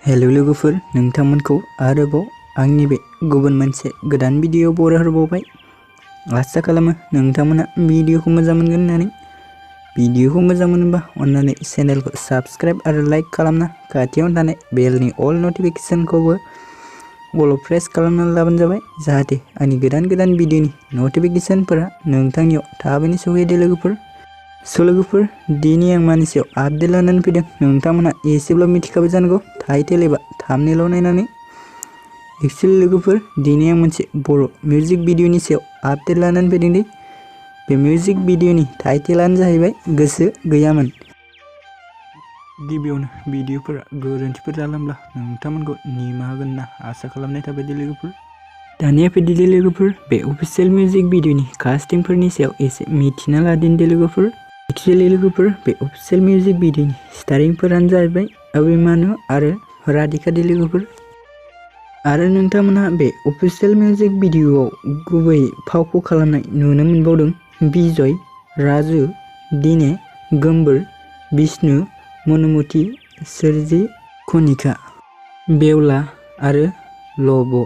Hello लोगोफोर, नोंथांमोनखौ आरोबाव आंनि बे गुबुन मोनसे गोदान भिडिअ बरायहरबावबाय। आसा खालामो नोंथांमोना भिडिअखौ मोजां मोनगोन होननानै। भिडिअखौ मोजां मोनोबा अन्नानै चेनेलखौ साबस्क्राइब आरो लाइक खालामना खाथियावनो थानाय बेलनि अल नटिफिकेशनखौबो अल प्रेस खालामना लाबानो जाबाय, जाहाथे आंनि गोदान भिडिअनि नटिफिकेशनफोरा नोंथांनियाव थाबैनो सौहैयो लोगोफोर। लोगोफोर, दिनै आं मानि सायाव आपडेट लानानै फैदों नोंथांमोना एसेब्लाबो मिथिखाबाय जानांगौ टाइटेल एबा थाम्बनेइल नायनानै। एक्चुअली लोगोफोर, दिनै आं मोनसे बर' मिउजिक भिडिअनि सायाव आपडेट लानानै फैदों दि बे मिउजिक भिडिअनि टाइटेलानो जाहैबाय गोसो गैयामोन। गिबियावनो भिडिअफोरा गोरोन्थिफोर जालांब्ला नोंथांमोनखौ निमाहा होगोन होनना आसा खालामनाय थाबाय दे लोगोफोर। दानिया फैदो दे लोगोफोर, बे अफिसियेल मिउजिक भिडिअनि कास्टिंफोरनि सायाव एसे मिथिना लादिनि दे लोगोफोर। एक्चुअली लोगोफोर, बे अफिसियेल मिउजिक भिडिअनि स्टारिंफोरानो जाहैबाय अभिमानु आरो राधिका दे लोगोफोर। आरो नोंथांमोनहा बे अफिसियेल मिउजिक भिडिअआव गुबैयै फावखौ खालामनाय नुनो मोनबावदों बिजय, राजु, दिने, गोम्बोर, विष्णु, मनुमति, सोरजि, कनिका, बेवला आरो लब'।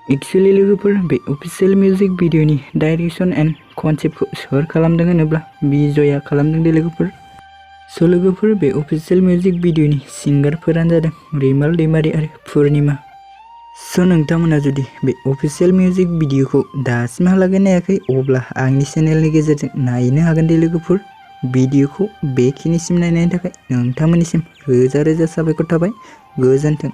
एक्चुअली लोगोफोर, बे अफिसियेल मिउजिक भिडिअनि डाइरेक्शन एन्ड कनसेप्टखौ सोर खालामदों होनोब्ला बिजयआ खालामदों दे लोगोफोर। लोगोफोर, बे अफिसियेल मिउजिक भिडिअनि सिंगारफोरानो जादों रिमाल दैमारि आरो पुर्णिमा। नोंथांमोना जुदि बे अफिसियेल मिउजिक भिडिअखौ दासिमहालागै नायाखै, अब्ला आंनि चेनेलनि गेजेरजों नायनो हागोन दे लोगोफोर। भिडिअखौ बेखिनिसिम नायनायनि थाखाय नोंथांमोननिसिम रोजा साबायखर थाबाय। गोजोन्थों।